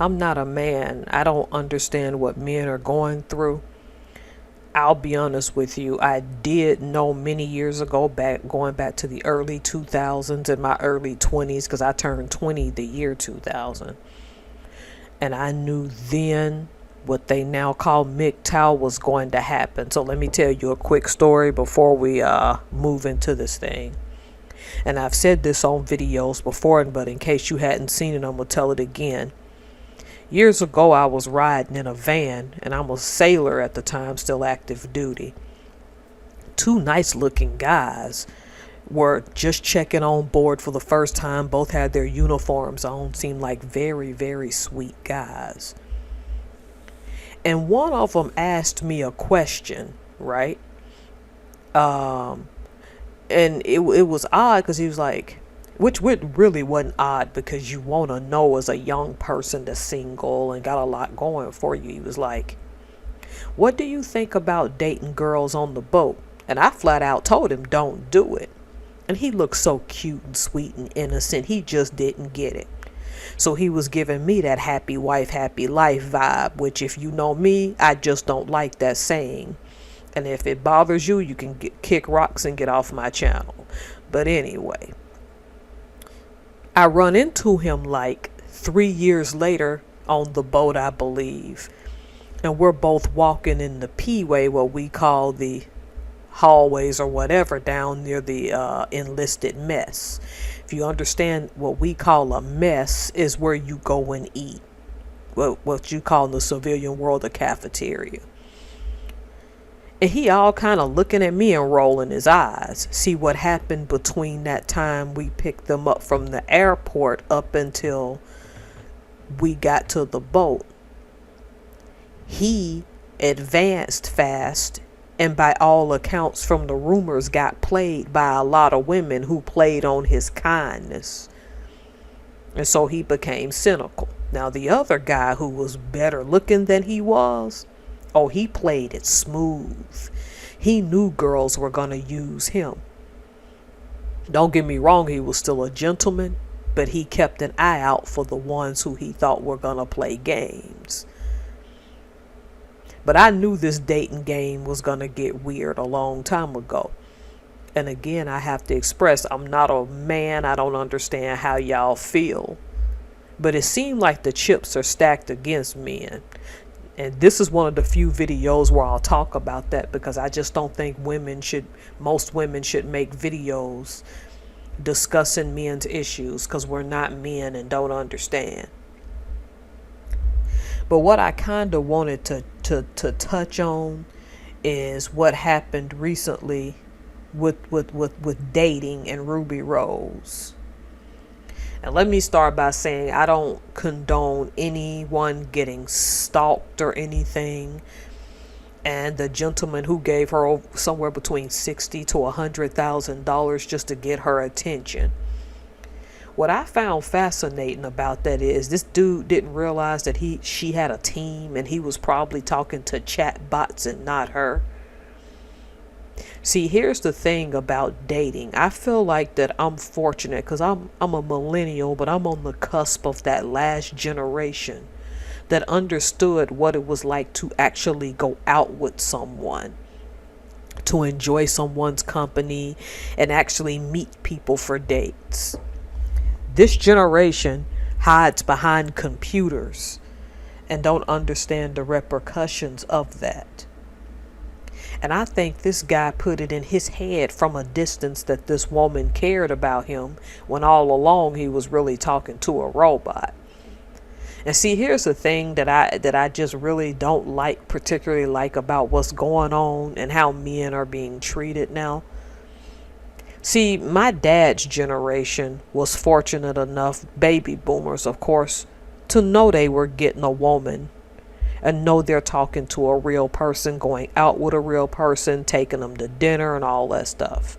I'm not a man. I don't understand what men are going through. I'll be honest with you. I did know many years ago, going back to the early 2000s, in my early 20s, because I turned 20 the year 2000. And I knew then what they now call MGTOW was going to happen. So let me tell you a quick story before we move into this thing. And I've said this on videos before, but in case you hadn't seen it, I'm going to tell it again. Years ago, I was riding in a van, and I'm a sailor at the time, still active duty. Two nice looking guys were just checking on board for the first time. Both had their uniforms on, seemed like very, very sweet guys. And one of them asked me a question, right? And it was odd because he was like, which really wasn't odd, because you want to know as a young person that's single and got a lot going for you. He was like, what do you think about dating girls on the boat? And I flat out told him, don't do it. And he looked so cute and sweet and innocent. He just didn't get it. So he was giving me that happy wife, happy life vibe, which, if you know me, I just don't like that saying. And if it bothers you, you can kick rocks and get off my channel. But anyway, I run into him like 3 years later on the boat, I believe, and we're both walking in the P-way, what we call the hallways or whatever, down near the enlisted mess. If you understand, what we call a mess is where you go and eat, what you call in the civilian world a cafeteria. And he all kind of looking at me and rolling his eyes. See what happened between that time we picked them up from the airport up until we got to the boat. He advanced fast, and by all accounts from the rumors got played by a lot of women who played on his kindness. And so he became cynical. Now the other guy, who was better looking than he was, oh, he played it smooth. He knew girls were going to use him. Don't get me wrong, he was still a gentleman, but he kept an eye out for the ones who he thought were going to play games. But I knew this dating game was going to get weird a long time ago. And again, I have to express, I'm not a man. I don't understand how y'all feel. But it seemed like the chips are stacked against men. And this is one of the few videos where I'll talk about that, because I just don't think most women should make videos discussing men's issues, because we're not men and don't understand. But what I kind of wanted to touch on is what happened recently with dating and Ruby Rose. And let me start by saying I don't condone anyone getting stalked or anything. And the gentleman who gave her somewhere between $60,000 to $100,000 just to get her attention. What I found fascinating about that is this dude didn't realize that she had a team, and he was probably talking to chat bots and not her. See, here's the thing about dating. I feel like that I'm fortunate because I'm a millennial, but I'm on the cusp of that last generation that understood what it was like to actually go out with someone, to enjoy someone's company, and actually meet people for dates. This generation hides behind computers and don't understand the repercussions of that. And I think this guy put it in his head from a distance that this woman cared about him, when all along he was really talking to a robot. And see, here's the thing that I just really don't particularly like about what's going on and how men are being treated now. See, my dad's generation was fortunate enough, baby boomers, of course, to know they were getting a woman and know they're talking to a real person, going out with a real person, taking them to dinner and all that stuff.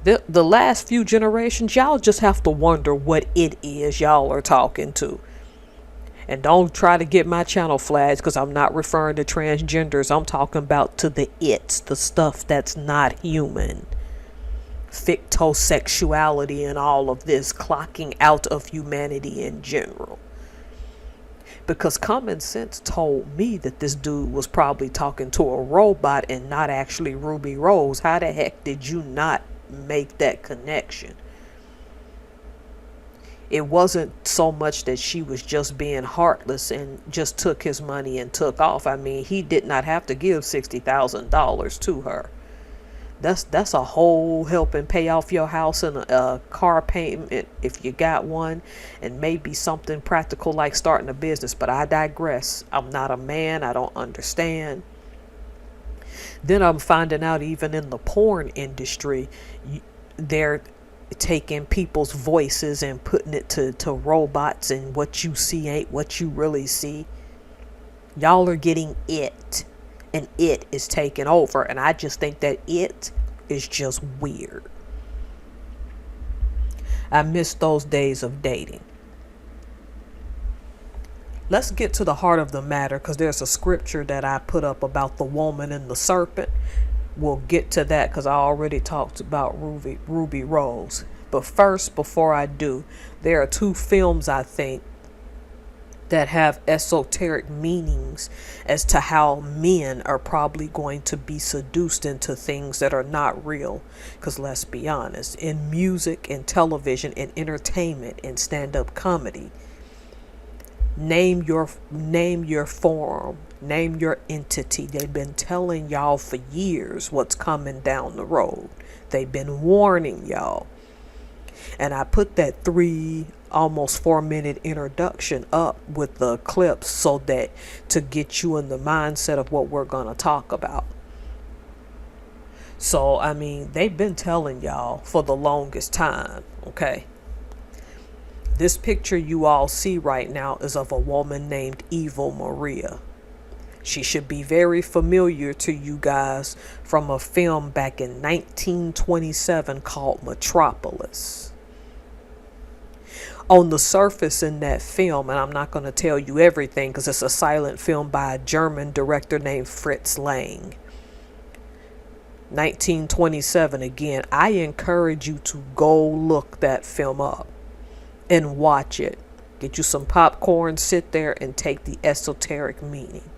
The last few generations, y'all just have to wonder what it is y'all are talking to. And don't try to get my channel flagged, because I'm not referring to transgenders. I'm talking about to the stuff that's not human. Fictosexuality and all of this, clocking out of humanity in general. Because common sense told me that this dude was probably talking to a robot and not actually Ruby Rose. How the heck did you not make that connection? It wasn't so much that she was just being heartless and just took his money and took off. I mean, he did not have to give $60,000 to her. That's a whole helping pay off your house and a car payment if you got one, and maybe something practical like starting a business. But I digress. I'm not a man. I don't understand. Then I'm finding out even in the porn industry, they're taking people's voices and putting it to robots, and what you see ain't what you really see. Y'all are getting it. And it is taking over. And I just think that it is just weird. I miss those days of dating. Let's get to the heart of the matter, because there's a scripture that I put up about the woman and the serpent. We'll get to that because I already talked about Ruby Rose. But first, before I do, there are two films I think that have esoteric meanings as to how men are probably going to be seduced into things that are not real. Because let's be honest, in music and television and entertainment and stand-up comedy, name your form, name your entity. They've been telling y'all for years what's coming down the road. They've been warning y'all. And I put that almost 4 minute introduction up with the clips so that to get you in the mindset of what we're going to talk about. So, I mean, they've been telling y'all for the longest time, okay? This picture you all see right now is of a woman named Eva Maria. She should be very familiar to you guys from a film back in 1927 called Metropolis. On the surface in that film, and I'm not going to tell you everything because it's a silent film by a German director named Fritz Lang. 1927, again, I encourage you to go look that film up and watch it. Get you some popcorn, sit there and take the esoteric meaning.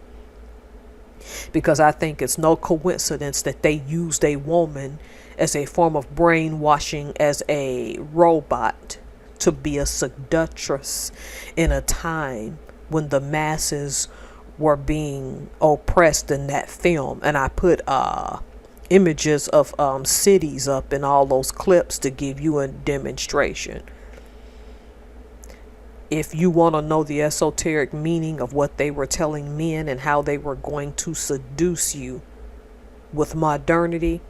Because I think it's no coincidence that they used a woman as a form of brainwashing as a robot to be a seductress in a time when the masses were being oppressed in that film. And I put images of cities up in all those clips to give you a demonstration. If you want to know the esoteric meaning of what they were telling men and how they were going to seduce you with modernity,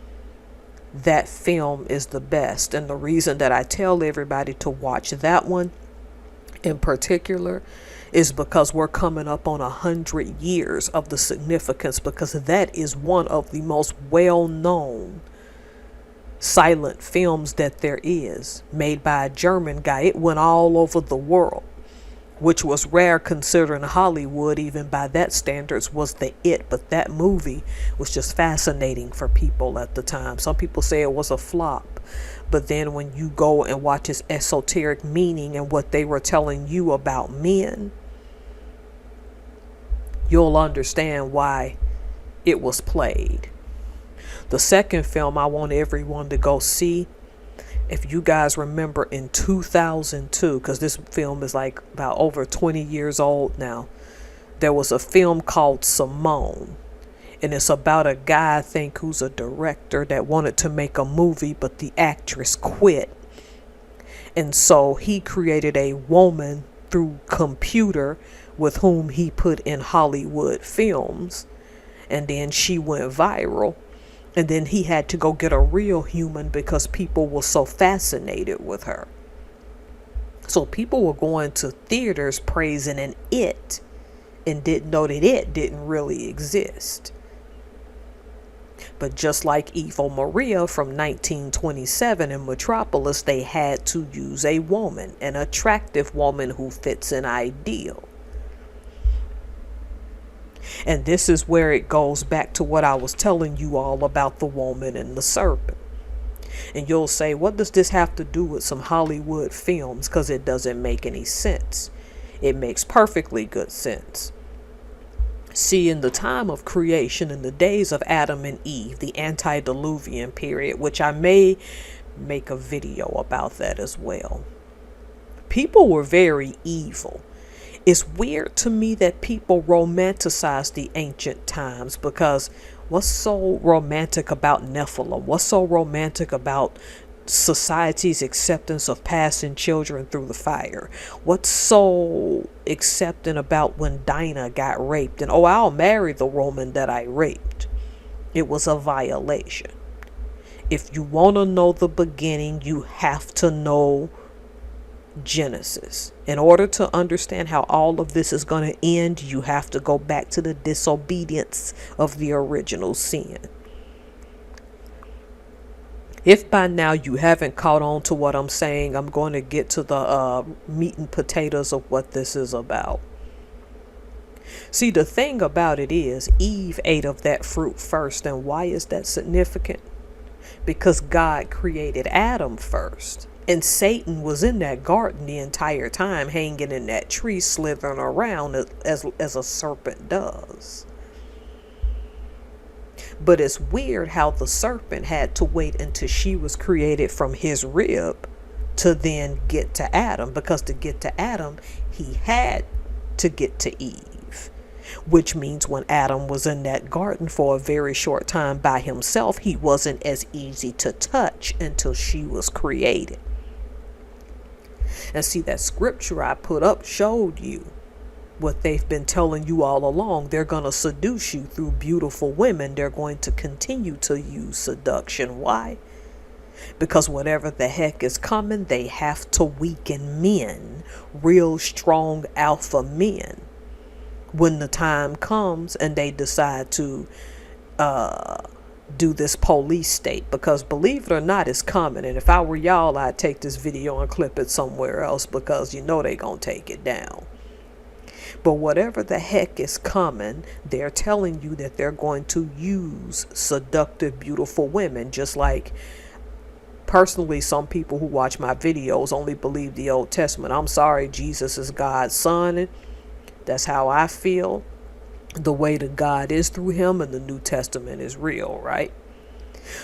that film is the best. And the reason that I tell everybody to watch that one in particular is because we're coming up on 100 years of the significance, because that is one of the most well-known silent films that there is, made by a German guy. It went all over the world, which was rare considering Hollywood, even by that standards, was the it. But that movie was just fascinating for people at the time. Some people say it was a flop. But then when you go and watch its esoteric meaning and what they were telling you about men, you'll understand why it was played. The second film I want everyone to go see, if you guys remember in 2002, because this film is like about over 20 years old now, there was a film called Simone. And it's about a guy, I think, who's a director that wanted to make a movie, but the actress quit. And so he created a woman through computer with whom he put in Hollywood films. And then she went viral. And then he had to go get a real human because people were so fascinated with her. So people were going to theaters praising an it and didn't know that it didn't really exist. But just like Eva Maria from 1927 in Metropolis, they had to use a woman, an attractive woman who fits an ideal. And this is where it goes back to what I was telling you all about the woman and the serpent. And you'll say, what does this have to do with some Hollywood films? Because it doesn't make any sense. It makes perfectly good sense. See, in the time of creation, in the days of Adam and Eve, the antediluvian period, which I may make a video about that as well, people were very evil. It's weird to me that people romanticize the ancient times, because what's so romantic about Nephilim? What's so romantic about society's acceptance of passing children through the fire? What's so accepting about when Dinah got raped and, oh, I'll marry the woman that I raped? It was a violation. If you want to know the beginning, you have to know Genesis. In order to understand how all of this is going to end, you have to go back to the disobedience of the original sin. If by now you haven't caught on to what I'm saying, I'm going to get to the meat and potatoes of what this is about. See, the thing about it is, Eve ate of that fruit first. And why is that significant? Because God created Adam first. And Satan was in that garden the entire time, hanging in that tree, slithering around as a serpent does. But it's weird how the serpent had to wait until she was created from his rib to then get to Adam, because to get to Adam, he had to get to Eve. Which means when Adam was in that garden for a very short time by himself, he wasn't as easy to touch until she was created. And see, that scripture I put up showed you what they've been telling you all along. They're going to seduce you through beautiful women. They're going to continue to use seduction. Why? Because whatever the heck is coming, they have to weaken men, real strong alpha men, when the time comes and they decide to do this police state. Because believe it or not, it's coming. And if I were y'all, I'd take this video and clip it somewhere else, because you know they're going to take it down. But whatever the heck is coming, they're telling you that they're going to use seductive, beautiful women. Just like, personally, some people who watch my videos only believe the Old Testament. I'm sorry, Jesus is God's son. That's how I feel. The way to God is through him, and the New Testament is real, right?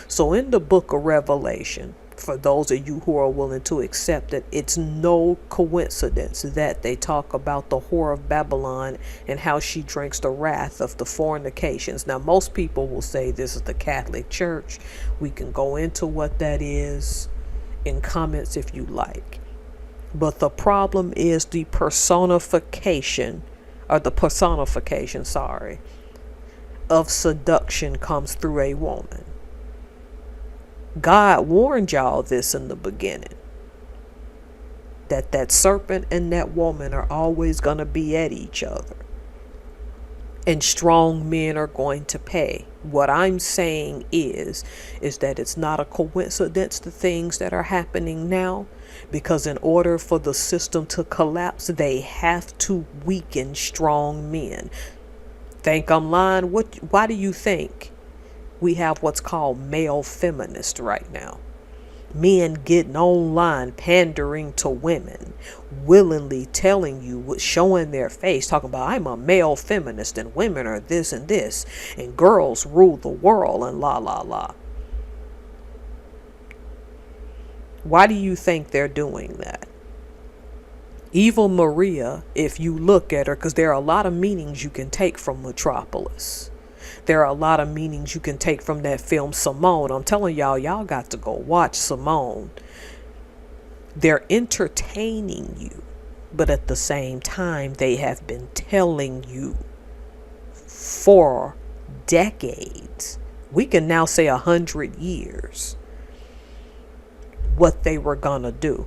So in the book of Revelation, for those of you who are willing to accept it, it's no coincidence that they talk about the whore of Babylon and how she drinks the wrath of the fornications. Now, most people will say this is the Catholic Church. We can go into what that is in comments if you like. But the problem is the personification, of seduction comes through a woman. God warned y'all this in the beginning, that serpent and that woman are always going to be at each other, and strong men are going to pay. What I'm saying is that it's not a coincidence, the things that are happening now, because in order for the system to collapse, they have to weaken strong men. Think I'm lying? Why do you think we have what's called male feminist right now? Men getting online, pandering to women, willingly telling you, showing their face, talking about, I'm a male feminist and women are this and this, and girls rule the world, and la la la. Why do you think they're doing that? Evil Maria, if you look at her, because there are a lot of meanings you can take from Metropolis. There are a lot of meanings you can take from that film Simone. I'm telling y'all got to go watch Simone. They're entertaining you, but at the same time, they have been telling you for decades, we can now say 100 years, what they were gonna do.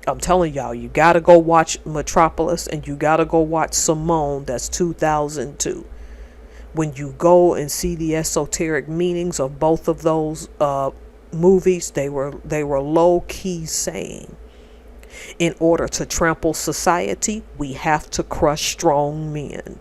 I'm telling y'all, you gotta go watch Metropolis, and you gotta go watch Simone. That's 2002. When you go and see the esoteric meanings of both of those movies, they were low-key saying, in order to trample society, we have to crush strong men.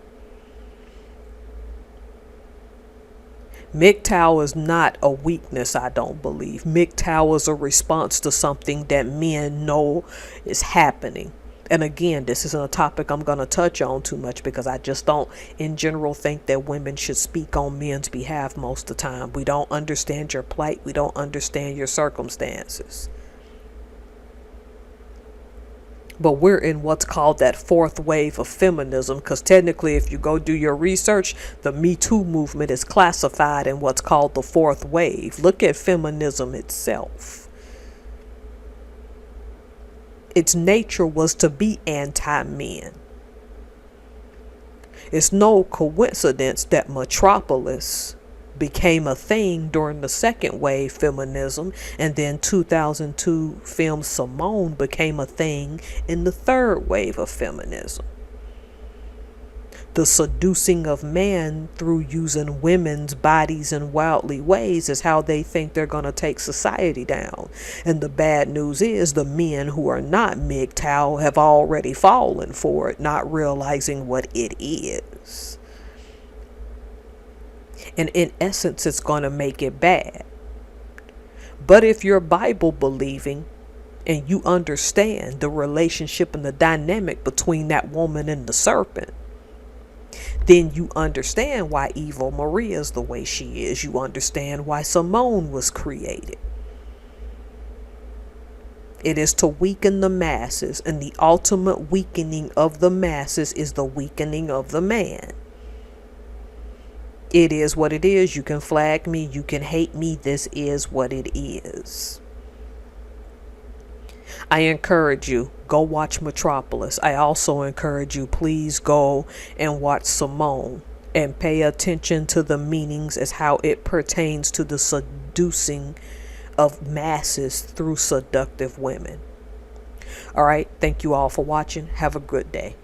MGTOW is not a weakness, I don't believe. MGTOW is a response to something that men know is happening. And again, this isn't a topic I'm going to touch on too much, because I just don't, in general, think that women should speak on men's behalf most of the time. We don't understand your plight. We don't understand your circumstances. But we're in what's called that fourth wave of feminism, because technically, if you go do your research, the Me Too movement is classified in what's called the fourth wave. Look at feminism itself. Its nature was to be anti-men. It's no coincidence that Metropolis became a thing during the second wave feminism, and then 2002 film Simone became a thing in the third wave of feminism. The seducing of man through using women's bodies in wildly ways is how they think they're going to take society down. And the bad news is the men who are not MGTOW have already fallen for it, not realizing what it is. And in essence, it's going to make it bad. But if you're Bible believing and you understand the relationship and the dynamic between that woman and the serpent, then you understand why Eva Maria is the way she is. You understand why Simone was created. It is to weaken the masses, and the ultimate weakening of the masses is the weakening of the man. It is what it is. You can flag me, you can hate me. This is what it is. I encourage you, go watch Metropolis. I also encourage you, please go and watch Simone and pay attention to the meanings as how it pertains to the seducing of masses through seductive women. All right. Thank you all for watching. Have a good day.